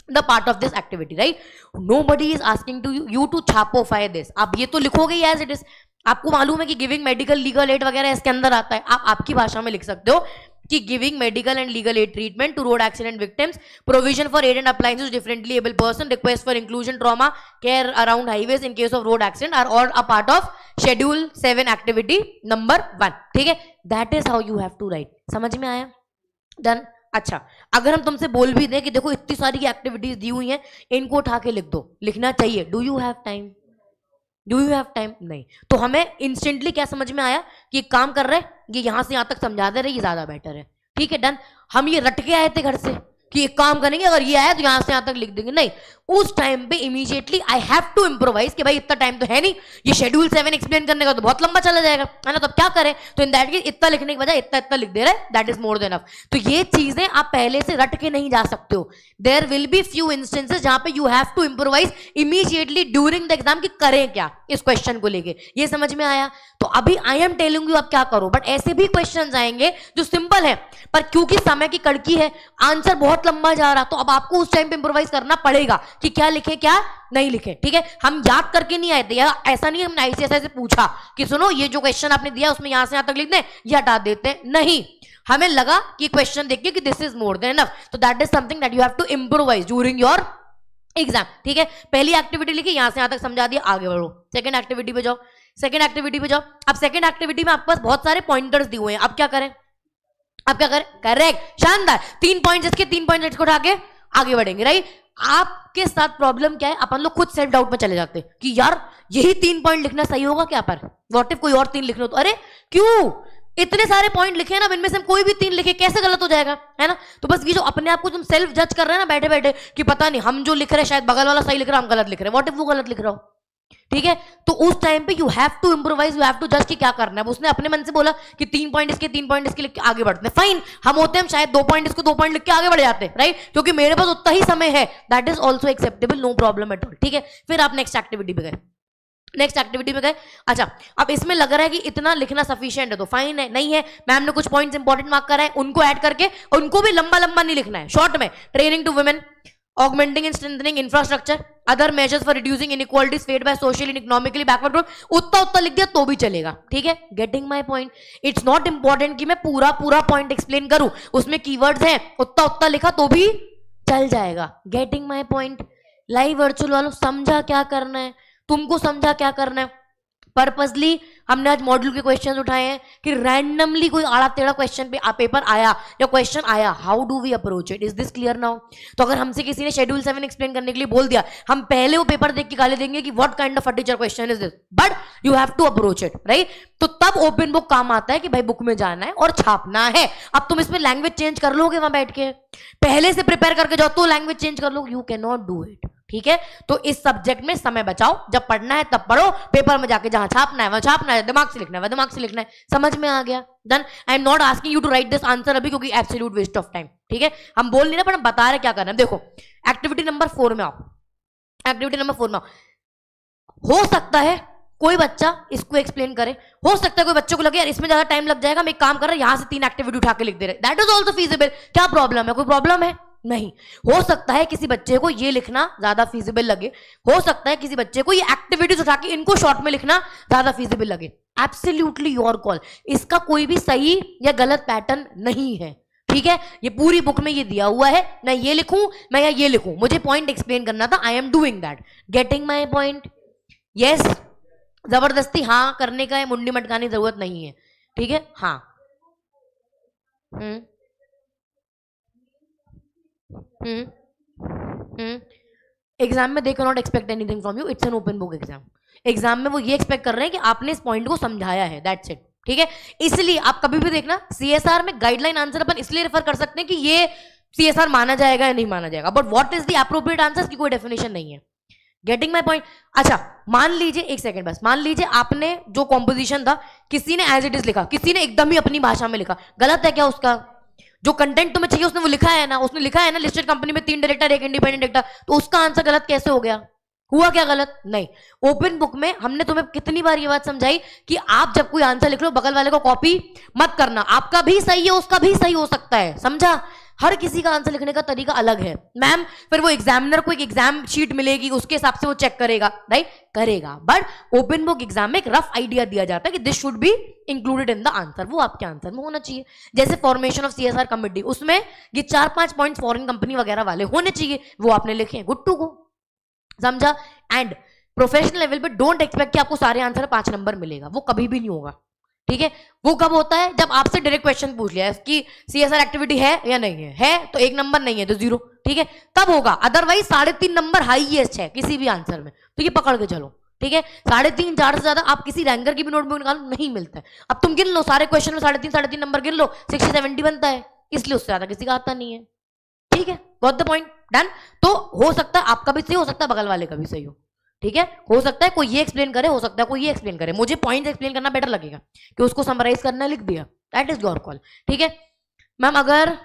the part of this activity, right? Nobody is asking to you to छापोफाई this, आप ये तो लिखोगे ही as it is. आपको मालूम है कि गिविंग मेडिकल लीगल एड वगैरह इसके अंदर आता है, आप आपकी भाषा में लिख सकते हो कि giving medical and legal aid treatment to road accident victims, provision for aid and appliances differently able person, request for inclusion trauma care around highways in case of road accident are all a part of schedule 7 activity number 1, ठीक है? That is how you have to write. समझ में आया? Done. अच्छा, अगर हम तुमसे बोल भी दें कि देखो इतनी सारी एक्टिविटीज दी हुई हैं, इनको उठा के लिख दो, लिखना चाहिए, do you have time? Do you have time? नहीं। तो हमें इंस्टेंटली क्या समझ में आया कि एक काम कर रहे हैं, ये यहां से यहां तक समझा दे रहे, ये ज्यादा बेटर है, ठीक है? डन। हम ये रट के आए थे घर से कि एक काम करेंगे, अगर ये आया तो यहां से यहां तक लिख देंगे, नहीं, उस टाइम पे immediately I have to improvise कि भाई इतना टाइम तो है नहीं, ये शेड्यूल 7 एक्सप्लेन करने का तो बहुत लंबा चला जाएगा, है ना? तो अब क्या करें? तो इन दैट केस इतना लिखने के बजाय इतना इतना लिख दे रहे, that is more than enough. तो ये चीजें आप पहले से रट के नहीं जा सकते हो, there will be few instances जहां पे you have to improvise immediately during the exam कि करें क्या इस क्वेश्चन को लेके। ये समझ में आया? तो अभी आई एम टेलिंग यू आप क्या करो, बट ऐसे भी क्वेश्चन आएंगे जो सिंपल है, पर क्योंकि समय की कड़की है, आंसर बहुत लंबा जा रहा, तो अब आपको उस टाइम पे इंप्रोवाइज करना पड़ेगा कि क्या लिखे क्या नहीं लिखे, ठीक है? हम याद करके नहीं आए थे, या ऐसा नहीं हमने आईसीएसआई से पूछा कि सुनो ये जो क्वेश्चन आपने दिया उसमें यहां से यहां तक लिख दें या हटा देते हैं, नहीं, हमें लगा कि क्वेश्चन देखिए कि this is more than enough, तो that is something that you have to improvise during your exam, ठीक है? पहली एक्टिविटी लिखी, यहां से यहां तक समझा दिया, आगे बढ़ो, सेकंड एक्टिविटी पे जाओ, सेकंड एक्टिविटी पे जाओ। अब सेकंड एक्टिविटी में आपके पास बहुत सारे पॉइंटर्स दिए हुए हैं, अब क्या करें? अब क्या करें? करेक्ट, शानदार, 3 पॉइंट इसके, 3 पॉइंट इसको उठा के आगे बढ़ेंगे, राइट? आपके साथ प्रॉब्लम क्या है, अपन लोग खुद सेल्फ डाउट में चले जाते हैं कि यार यही 3 पॉइंट लिखना सही होगा क्या, पर व्हाट इफ कोई और 3 लिखना हो तो, अरे क्यों इतने सारे पॉइंट लिखे हैं ना, इनमें से हम कोई भी 3 लिखे, कैसे गलत हो जाएगा, है ना? तो बस ये जो अपने आप को तुम सेल्फ जज कर रहे हैं ना बैठे बैठे कि पता नहीं हम जो लिख रहे हैं शायद बगल वाला सही लिख रहा है, हम गलत लिख रहे हैं, व्हाट इफ वो गलत लिख रहा हो, ठीक है? तो उस टाइम पे you have to improvise, you have to जज कि क्या करना है। उसने अपने मन से बोला कि 3 पॉइंट इसके, 3 पॉइंट इसके लिख के आगे बढ़ते हैं, फाइन, हम होते हैं शायद 2 पॉइंट इसको, 2 पॉइंट लिख के आगे बढ़ जाते हैं, राइट? क्योंकि मेरे पास उतना ही समय है, that is also acceptable, no problem at all, ठीक है? फिर आप नेक्स्ट एक्टिविटी पे गए, नेक्स्ट एक्टिविटी में गए। अच्छा, अब इसमें लग रहा है कि इतना लिखना सफिशिएंट है, तो फाइन है, नहीं है, मैम ने कुछ पॉइंट्स इंपॉर्टेंट मार्क करा है, उनको ऐड करके, उनको भी लंबा लंबा नहीं लिखना है, शॉर्ट में, training to women, augmenting and strengthening infrastructure, other measures for reducing inequalities faced by socially and economically backward group, उतना उतना लिख दिया तो भी चलेगा, ठीक है? Getting my point? It's not important कि मैं पूरा पूरा पॉइंट एक्सप्लेन करूं, उसमें कीवर्ड्स हैं, उतना उतना लिखा तो भी चल जाएगा। Getting my point? Live virtual वालों, समझा क्या करना है? तुमको समझा क्या करना है? पर्पसली हमने आज मॉड्यूल के क्वेश्चंस उठाए हैं कि रैंडमली कोई आड़ा टेढ़ा क्वेश्चन पे पेपर आया या क्वेश्चन आया, how do we approach it? Is this clear now? तो अगर हमसे किसी ने शेड्यूल 7 एक्सप्लेन करने के लिए बोल दिया, हम पहले वो पेपर देख के गाली देंगे कि what kind of a teacher question is this, but you have to approach it, right? तो तब ओपन बुक काम आता है कि भाई बुक में जाना है और छापना है। अब तुम इसमें लैंग्वेज चेंज कर लोगे वहां बैठ के, पहले से प्रिपेयर करके जाओ तो लैंग्वेज चेंज कर लो, you can not do it, ठीक है? तो इस सब्जेक्ट में समय बचाओ, जब पढ़ना है तब पढ़ो, पेपर में जाके जहां छापना है वहां छापना है, दिमाग से लिखना है वह दिमाग से लिखना है। समझ में आ गया? Done. I am not asking you to write this answer अभी, क्योंकि एब्सोल्यूट वेस्ट ऑफ टाइम, ठीक है? हम बोल नहीं रहे, पर हम बता रहे क्या करना है। देखो एक्टिविटी नंबर 4 में आओ, एक्टिविटी नंबर 4 में आओ। हो सकता है कोई बच्चा इसको एक्सप्लेन करे, हो सकता है कोई बच्चे को लगे यार इसमें ज्यादा टाइम लग जाएगा, मैं एक काम कर रहा हूं यहां से 3 एक्टिविटी उठा के लिख दे रहे, दैट इज ऑल्सो फीजिबल। क्या प्रॉब्लम है? कोई प्रॉब्लम है? नहीं। हो सकता है किसी बच्चे को ये लिखना ज्यादा फीजिबल लगे, हो सकता है किसी बच्चे को ये एक्टिविटीज उठा के इनको शॉर्ट में लिखना ज्यादा फीजिबल लगे, एब्सोल्युटली योर कॉल। इसका कोई भी सही या गलत पैटर्न नहीं है, ठीक है? ये पूरी बुक में ये दिया हुआ है, मैं ये लिखूं मैं या ये लिखूं, मुझे पॉइंट एक्सप्लेन करना था, I am doing that. Getting my point? Yes. जबरदस्ती हाँ करने का है, मुंडी मटकाने की जरूरत नहीं है, ठीक है? हाँ। एग्जाम में they can not expect anything from you, it's an open book exam. Exam में वो ये एक्सपेक्ट कर रहे हैं कि आपने इस पॉइंट को समझाया है, दैट्स इट, ठीक है, इसलिए आप कभी भी देखना सीएसआर में गाइडलाइन आंसर अपन इसलिए रेफर कर सकते हैं कि ये सीएसआर माना जाएगा या नहीं माना जाएगा, but what is the appropriate answer की कोई डेफिनेशन नहीं है। Getting my point? अच्छा मान लीजिए, एक सेकंड बस, मान लीजिए आपने जो कॉम्पोजिशन था किसी ने एज इट इज लिखा, किसी ने एकदम ही अपनी भाषा में लिखा, गलत है क्या उसका? जो कंटेंट तुम्हें चाहिए उसने वो लिखा है ना, उसने लिखा है ना लिस्टेड कंपनी में 3 डायरेक्टर 1 इंडिपेंडेंट डायरेक्टर, तो उसका आंसर गलत कैसे हो गया? हुआ क्या गलत? नहीं। ओपन बुक में हमने तुम्हें कितनी बार ये बात समझाई कि आप जब कोई आंसर लिख लो बगल वाले को कॉपी मत करना, आपका भी सही है उसका भी सही हो सकता है, समझा? हर किसी का आंसर लिखने का तरीका अलग है मैम, फिर वो एग्जामिनर को एक एग्जाम शीट मिलेगी, उसके हिसाब से वो चेक करेगा, राइट? करेगा, बट ओपन बुक एग्जाम में एक रफ आइडिया दिया जाता है कि this should be included in the answer, वो आपके आंसर में होना चाहिए। जैसे फॉर्मेशन ऑफ सीएसआर कमिटी, उसमें ये 4-5 पॉइंट्स फॉरेन कंपनी वगैरह वाले होने चाहिए, वो आपने लिखे, गुड टू गो, समझा? एंड प्रोफेशनल लेवल पे डोंट एक्सपेक्ट कि आपको सारे आंसर 5 नंबर मिलेगा, वो कभी भी नहीं होगा, ठीक है? वो कब होता है? जब आपसे डायरेक्ट क्वेश्चन पूछ लिया कि सीएसआर एक्टिविटी है या नहीं है तो 1 नंबर, नहीं है तो 0, ठीक है? तब होगा, अदरवाइज 3.5 नंबर हाईएस्ट है किसी भी आंसर में, तो ये पकड़ के चलो, ठीक है? 3.5 4 से ज्यादा आप किसी रैंकर की भी नोटबुक निकालो नहीं मिलता है। अब तुम गिन लो सारे क्वेश्चन में 3.5 नंबर गिन लो, 60-70 बनता है, इसलिए उससे ज्यादा किसी का आता नहीं है, ठीक है? Got the point? डन? तो हो सकता है आपका भी सही हो सकता है बगल वाले का भी सही हो, ठीक है? हो सकता है कोई ये एक्सप्लेन करे, हो सकता है कोई ये एक्सप्लेन करे, मुझे पॉइंट एक्सप्लेन करना बेटर लगेगा कि उसको समराइज करना, लिख दिया, दैट इज योर कॉल, ठीक है? मैम अगर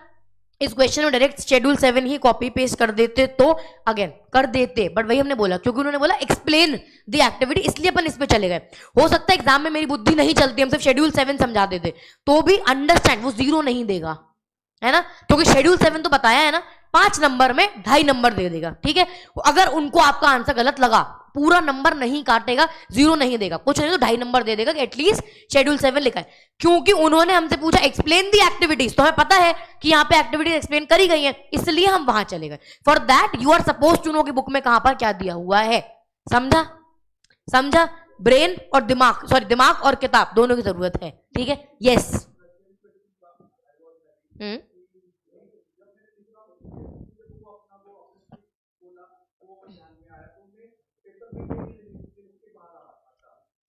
इस क्वेश्चन में डायरेक्ट शेड्यूल 7 ही कॉपी पेस्ट कर देते तो अगेन कर देते, बट वही हमने बोला क्योंकि उन्होंने बोला एक्सप्लेन द एक्टिविटी, इसलिए अपन इस पे चले गए। हो सकता है एग्जाम में मेरी बुद्धि नहीं चलती, हम सिर्फ शेड्यूल 7 समझा देते तो भी अंडरस्टैंड, वो 0 नहीं देगा, है ना? क्योंकि शेड्यूल 7 तो बताया है ना, 5 नंबर में 2.5 नंबर दे देगा, ठीक है? अगर उनको आपका आंसर गलत लगा, पूरा नंबर नहीं काटेगा, 0 नहीं देगा, कुछ नहीं तो 2.5 नंबर दे देगा कि एटलीस्ट शेड्यूल 7 लिखा है, क्योंकि उन्होंने हमसे पूछा एक्सप्लेन दी एक्टिविटीज, तो हमें पता है कि यहाँ पे एक्टिविटीज एक्सप्लेन करी गई है, इसलिए हम वहां चले गए। For that you are suppose to know कि बुक में कहां पर क्या दिया हुआ है, समझा? समझा? ब्रेन और दिमाग, सॉरी दिमाग और किताब दोनों की जरूरत है, ठीक है? यस।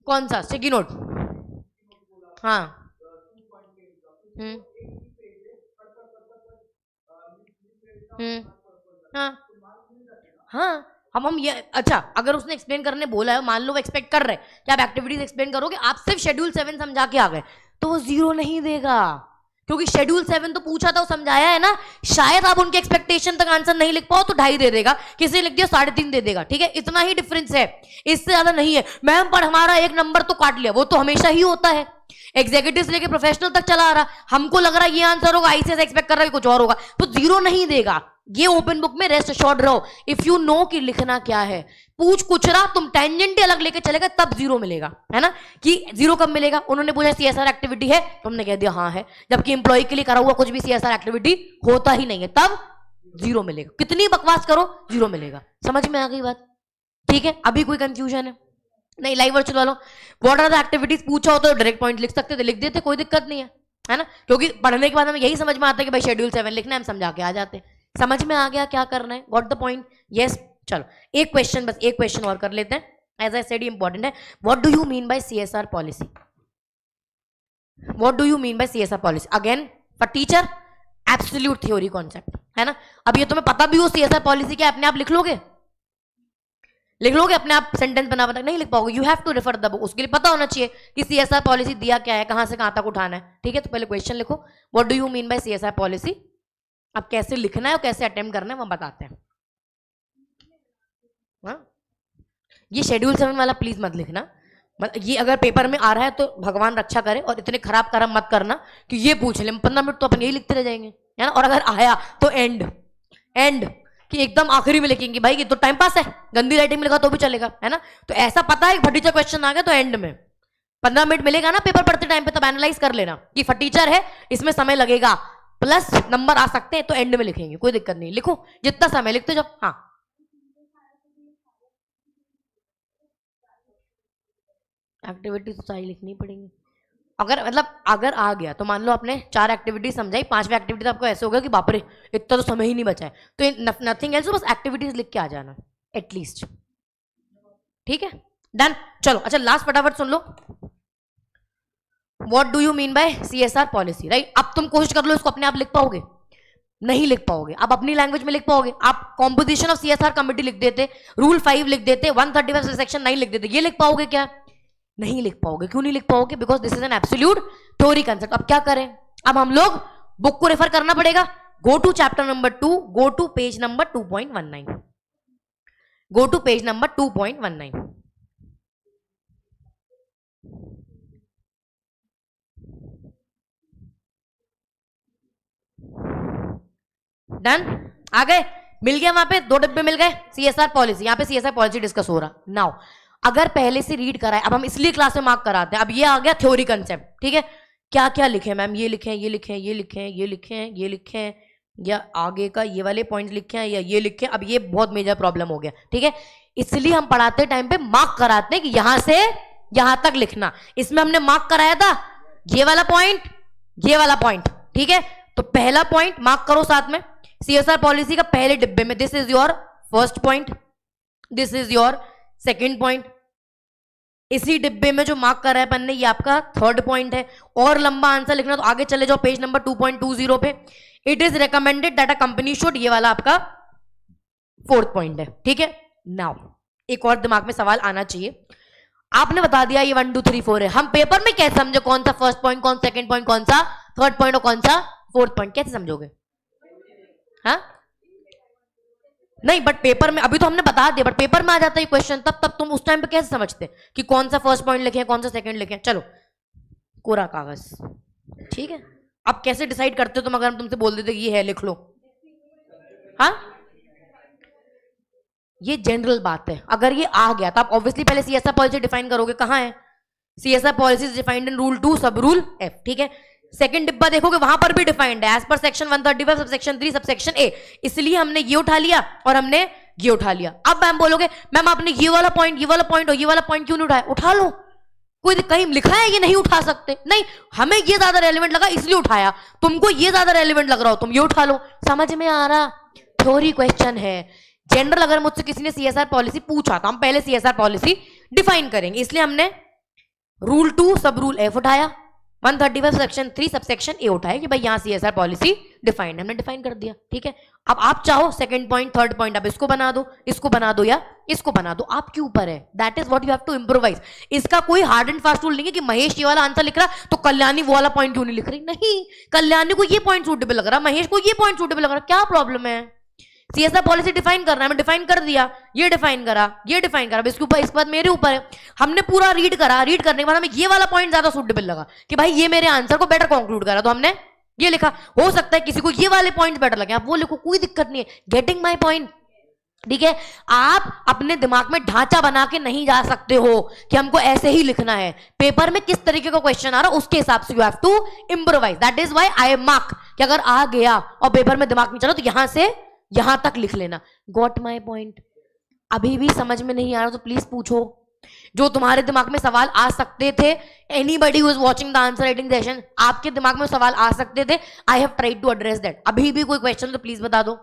कौन सा स्टिकी नोट? हाँ। हम्म हाँ हाँ, हम ये, अच्छा अगर उसने एक्सप्लेन करने बोला है, मान लो वो एक्सपेक्ट कर रहे हैं कि आप एक्टिविटीज एक्सप्लेन करोगे, आप सिर्फ शेड्यूल 7 समझा के आ गए, तो वो 0 नहीं देगा, क्योंकि शेड्यूल 7 तो पूछा था, वो समझाया है ना। शायद आप उनके एक्सपेक्टेशन तक आंसर नहीं लिख पाओ तो 2.5 दे देगा, किसी ने लिख दिया 3.5 दे देगा, ठीक है? इतना ही डिफरेंस है, इससे ज्यादा नहीं है। मैम पर हमारा 1 नंबर तो काट लिया, वो तो हमेशा ही होता है, एग्जीक्यूटिव से लेके प्रोफेशनल तक चला आ रहा, हमको लग रहा है ये आंसर होगा, आईसीएस एक्सपेक्ट कर रहा है कुछ और होगा, तो 0 नहीं देगा। ये ओपन बुक में रेस्ट अश्योर्ड रहो, इफ यू नो कि लिखना क्या है। पूछ कुछ रहा, तुम टेंजेंट अलग लेके चलेगा तब 0 मिलेगा, है ना? कि 0 कब मिलेगा? उन्होंने पूछा सीएसआर एक्टिविटी है, तुमने कह दिया हाँ है, जबकि एम्प्लॉय के लिए करा हुआ कुछ भी सीएसआर एक्टिविटी होता ही नहीं है, तब 0 मिलेगा। कितनी बकवास करो 0 मिलेगा। समझ में आ गई बात? ठीक है, अभी कोई कंफ्यूजन है? नहीं। लाइव वर्चुअल वालों, व्हाट आर द एक्टिविटीज पूछा हो तो डायरेक्ट पॉइंट लिख सकते थे, लिख देते, कोई दिक्कत नहीं है ना? क्योंकि पढ़ने के बाद हमें यही समझ में आता है कि भाई शेड्यूल 7 लिखना है, हम समझा के आ जाते। समझ में आ गया क्या करना है? What the point? यस। चलो एक क्वेश्चन, बस एक क्वेश्चन और कर लेते हैं। एज आई सेड इंपॉर्टेंट है। What do you mean bye CSR policy? What do you mean bye CSR policy? Again for teacher absolute theory concept, है ना? अब ये तुम्हें पता भी हो सीएसआर पॉलिसी क्या, अपने आप लिख लोगे? लिख लोगे अपने आप? सेंटेंस बना बना नहीं लिख पाओगे, you have to refer the book. उसके लिए पता होना चाहिए कि सीएसआर पॉलिसी दिया क्या है, कहां से कहां तक उठाना है, ठीक है? तो पहले क्वेश्चन लिखो, what do you mean bye CSR policy. अब कैसे लिखना है और कैसे अटेम्प्ट करना है वो बताते हैं। हाँ? ये शेड्यूल 7 वाला प्लीज मत लिखना, ये अगर पेपर में आ रहा है तो भगवान रक्षा करे, और इतने खराब कर्म मत करना कि ये पूछ ले 15 मिनट तो अपन यही लिखते रह जाएंगे, है ना? और अगर आया तो एंड कि एकदम आखिरी में लिखेंगे, भाई ये तो टाइम पास है, गंदी राइटिंग में लिखा तो भी चलेगा, है ना? तो ऐसा पता है फटीचर क्वेश्चन आ गया तो एंड में 15 मिनट मिलेगा ना पेपर पढ़ते टाइम पे, तब एनालाइज कर लेना कि फटीचर है, इसमें समय लगेगा, प्लस नंबर आ सकते हैं, तो एंड में लिखेंगे, कोई दिक्कत नहीं, लिखो जितना समय लिखते जाओ। हाँ, एक्टिविटी तो सारी लिखनी पड़ेगी। अगर मतलब अगर आ गया तो मान लो आपने 4 एक्टिविटीज समझाई, 5वीं एक्टिविटी तो आपको ऐसे होगा कि बाप रे इतना तो समय ही नहीं बचा है, तो नथिंग एल्स, बस एक्टिविटीज लिख के आ जाना एटलीस्ट, ठीक है? डन। चलो अच्छा लास्ट फटाफट सुन लो, what do you mean by CSR policy, right. अब तुम कोशिश कर लो इसको अपने आप लिख पाओगे, नहीं लिख पाओगे। आप अपनी लैंग्वेज में लिख पाओगे? आप कॉम्पोजिशन ऑफ CSR कमिटी लिख देते, रूल 5 लिख देते, 135 सेक्शन 9 लिख देते, ये लिख पाओगे क्या? नहीं लिख पाओगे। क्यों नहीं लिख पाओगे? Because this is an absolute theory concept. अब क्या करें? अब हम लोग बुक को रेफर करना पड़ेगा। Go to chapter number 2, go to page number 2.19, go to page number 2.19। Done? आ गए? मिल गया? वहां पे 2 डिब्बे मिल गए। CSR पॉलिसी, यहां पे CSR पॉलिसी डिस्कस हो रहा। नाउ अगर पहले से रीड कराए, अब हम इसलिए क्लास में मार्क कराते हैं। अब ये आ गया थ्योरी कंसेप्ट, ठीक है। क्या क्या लिखे मैम? ये लिखे, ये लिखे, ये लिखे, ये लिखे, ये लिखे, या आगे का ये वाले पॉइंट लिखे हैं, या ये लिखे। अब ये बहुत मेजर प्रॉब्लम हो गया, ठीक है। इसलिए हम पढ़ाते टाइम पे मार्क कराते हैं कि यहां से यहां तक लिखना। इसमें हमने मार्क कराया था ये वाला पॉइंट, ये वाला पॉइंट, ठीक है। तो पहला पॉइंट मार्क करो साथ में CSR पॉलिसी का पहले डिब्बे में। This is your first point, this is your second point. इसी डिब्बे में जो मार्क कर रहा है अपन ने, ये आपका थर्ड पॉइंट है। और लंबा आंसर लिखना तो आगे चले जाओ पेज नंबर 2.20 पे। It is recommended that a company should, ये वाला आपका फोर्थ पॉइंट है, ठीक है। नाउ एक और दिमाग में सवाल आना चाहिए। आपने बता दिया ये 1 2 3 4 है, हम पेपर में कैसे समझे कौन सा फर्स्ट पॉइंट, कौन सेकंड पॉइंट, कौन सा थर्ड पॉइंट और कौन सा फोर्थ पॉइंट? कैसे समझोगे? हाँ नहीं, बट पेपर में अभी तो हमने बता दिया, बट पेपर में आ जाता है क्वेश्चन, तब तुम उस टाइम पे कैसे समझते कि कौन सा फर्स्ट पॉइंट लिखे, कौन सा सेकंड लिखे? चलो कोरा कागज, ठीक है। अब कैसे डिसाइड करते हो तुम? अगर हम तुमसे बोल देते कि ये है, लिख लो। हाँ, ये जनरल बात है। अगर ये आ गया तो आप ऑब्वियसली पहले CSR पॉलिसी डिफाइन करोगे। कहां है? CSR policy defined in rule 2 सब रूल F, ठीक है। सेकंड डिब्बा देखोगे वहां पर भी डिफाइंड है as per section 135 subsection 3 subsection A। इसलिए हमने ये उठा लिया और हमने ये उठा लिया। अब मैम बोलोगे मैम आपने ये वाला पॉइंट, ये वाला पॉइंट और ये वाला पॉइंट क्यों नहीं उठाया? उठा लो, कोई कहीं लिखा है ये नहीं उठा सकते? नहीं, हमें ये ज्यादा रेलेवेंट लगा इसलिए उठाया। तुमको ये ज्यादा रेलेवेंट लग रहा हो, तुम ये उठा लो। समझ में आ रहा? थ्योरी क्वेश्चन है। जनरल अगर मुझसे किसी ने CSR पॉलिसी पूछा तो हम पहले CSR पॉलिसी डिफाइन करेंगे, इसलिए हमने रूल 2 सब रूल F उठाया, 135 सेक्शन 3 सबसेक्शन A उठाया कि भाई यहां CSR पॉलिसी डिफाइंड, हमने डिफाइन कर दिया, ठीक है। अब आप चाहो सेकंड पॉइंट, थर्ड पॉइंट आप इसको बना दो, इसको बना दो या इसको बना दो, आपके ऊपर है। That is what you have to improvise. इसका कोई हार्ड एंड फास्ट रूल नहीं है कि महेश ये वाला आंसर लिख रहा तो कल्याणी वो वाला पॉइंट क्यों नहीं लिख रही। नहीं, कल्याणी को ये पॉइंट सूटेबल लग रहा, महेश को ये पॉइंट सूटेबल लग रहा, क्या प्रॉब्लम है? CSR पॉलिसी डिफाइन करना है, मैं डिफाइन कर दिया, ये डिफाइन करा, ये डिफाइन करा, इसके ऊपर, इसके बाद मेरे ऊपर है। हमने पूरा रीड करा, रीड करने के बाद हमें ये वाला पॉइंट ज्यादा सूटेबल लगा कि भाई ये मेरे आंसर को बेटर कंक्लूड करा, तो हमने ये लिखा। हो सकता है किसी को ये वाले पॉइंट बेटर लगे, आप वो लिखो, कोई दिक्कत नहीं है। गेटिंग माई पॉइंट, ठीक है। आप अपने दिमाग में ढांचा बना के नहीं जा सकते हो कि हमको ऐसे ही लिखना है। पेपर में किस तरीके का क्वेश्चन आ रहा है उसके हिसाब से you have to improvise. That is why I mark कि अगर आ गया और पेपर में दिमाग में चलो तो यहां से यहां तक लिख लेना। Got my point? अभी भी समझ में नहीं आ रहा तो प्लीज पूछो। जो तुम्हारे दिमाग में सवाल आ सकते थे, anybody who is watching the answer writing session, आपके दिमाग में सवाल आ सकते थे, I have tried to address that. अभी भी कोई क्वेश्चन तो प्लीज बता दो।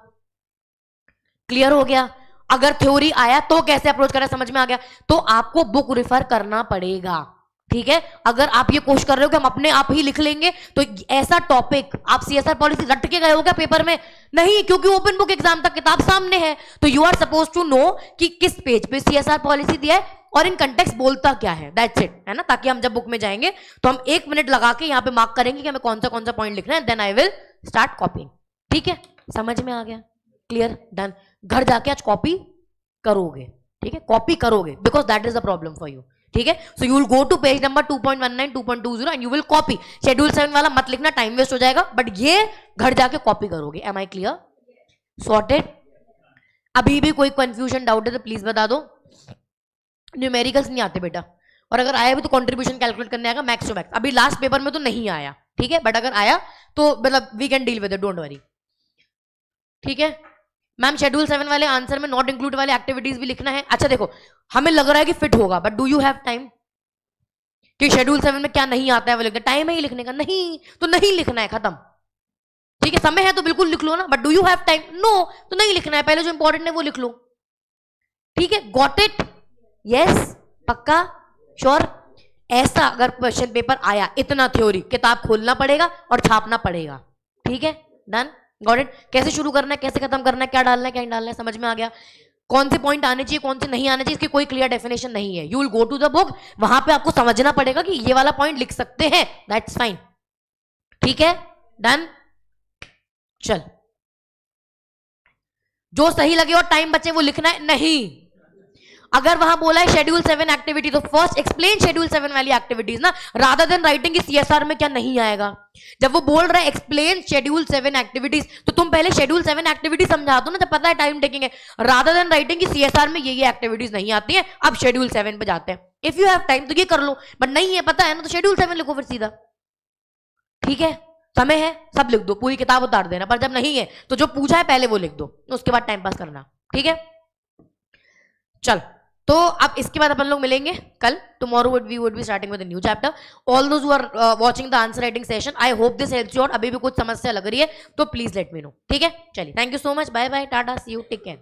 क्लियर हो गया? अगर थ्योरी आया तो कैसे अप्रोच करना समझ में आ गया, तो आपको बुक रिफर करना पड़ेगा, ठीक है। अगर आप ये कोशिश कर रहे हो कि हम अपने आप ही लिख लेंगे तो ऐसा टॉपिक आप CSR पॉलिसी रट के गए हो क्या पेपर में? नहीं, क्योंकि ओपन बुक एग्जाम तक किताब सामने है, तो you are suppose to know कि किस पेज पे CSR पॉलिसी दिया है और इन कंटेक्स्ट बोलता क्या है। दैट्स इट, है ना। ताकि हम जब बुक में जाएंगे तो हम 1 मिनट लगा के यहाँ पे मार्क करेंगे कि हमें कौन सा पॉइंट लिखना है, then I will start copying, ठीक है। समझ में आ गया? क्लियर? डन। घर जाके आज कॉपी करोगे, ठीक है, कॉपी करोगे, because that is the problem for you, ठीक है। So you will go to page number 2.19 2.20 and you will copy. Schedule 7 वाला मत लिखना, टाइम वेस्ट हो जाएगा, बट ये घर जाके कॉपी करोगे। Am I clear? सॉर्टेड? अभी भी कोई कंफ्यूजन डाउट है तो प्लीज बता दो। न्यूमेरिकल्स नहीं आते बेटा, और अगर आया भी तो कंट्रीब्यूशन कैलकुलेट करने आएगा मैक्स टू मैक्स। अभी लास्ट पेपर में तो नहीं आया, ठीक है, बट अगर आया तो मतलब we can deal with it, don't worry, ठीक है। मैम शेड्यूल 7 वाले आंसर में नॉट इंक्लूड वाले एक्टिविटीज भी लिखना है। अच्छा देखो, हमें लग रहा है कि फिट होगा, but do you have time? कि शेड्यूल 7 में क्या नहीं आता है वो लिखना, टाइम है ही लिखने का? नहीं, तो नहीं लिखना है, खत्म, ठीक है। समय है तो बिल्कुल लिख लो ना, but do you have time? No, तो नहीं लिखना है। पहले जो इंपॉर्टेंट है वो लिख लो, ठीक है। Got it? यस, पक्का, श्योर। ऐसा अगर क्वेश्चन पेपर आया, इतना थ्योरी, किताब खोलना पड़ेगा और छापना पड़ेगा। ठीक है, डन, गॉट इट। कैसे शुरू करना है, कैसे खत्म करना है, क्या डालना है क्या नहीं डालना है, समझ में आ गया। कौन से पॉइंट आने चाहिए, कौन से नहीं आने चाहिए, इसकी कोई क्लियर डेफिनेशन नहीं है। You will go to the book, वहां पे आपको समझना पड़ेगा कि ये वाला पॉइंट लिख सकते हैं, दैट्स फाइन। ठीक है, डन। चल, जो सही लगे और टाइम बचे वो लिखना है। नहीं, अगर वहां बोला है शेड्यूल 7 एक्टिविटी, तो फर्स्ट एक्सप्लेन शेड्यूल 7 वाली एक्टिविटीज ना, रादर देन राइटिंग सीएसआर में क्या नहीं आएगा। जब वो बोल रहा है एक्सप्लेन शेड्यूल 7 एक्टिविटीज, तो तुम पहले शेड्यूल 7 एक्टिविटीज समझा दो ना, जब पता है टाइम टेकिंग है, रादर देन राइटिंग की सीएसआर में ये एक्टिविटीज नहीं आती है, अब शेड्यूल 7 पे जाते हैं। इफ यू हैव टाइम तो ये कर लो, बट नहीं है, पता है ना, तो शेड्यूल 7 लिखो फिर सीधा। ठीक है, समय है, सब लिख दो, पूरी किताब उतार देना, पर जब नहीं है तो जो पूछा है पहले वो लिख दो, उसके बाद टाइम पास करना। ठीक है, चल, तो अब इसके बाद अपन लोग मिलेंगे कल। Tomorrow we would be starting with a new chapter. All those who are watching the answer writing session, I hope this helps you out. अभी भी कुछ समस्या लग रही है तो प्लीज लेट मी नो। ठीक है, चलिए, thank you so much, bye bye, tata, see you, take care.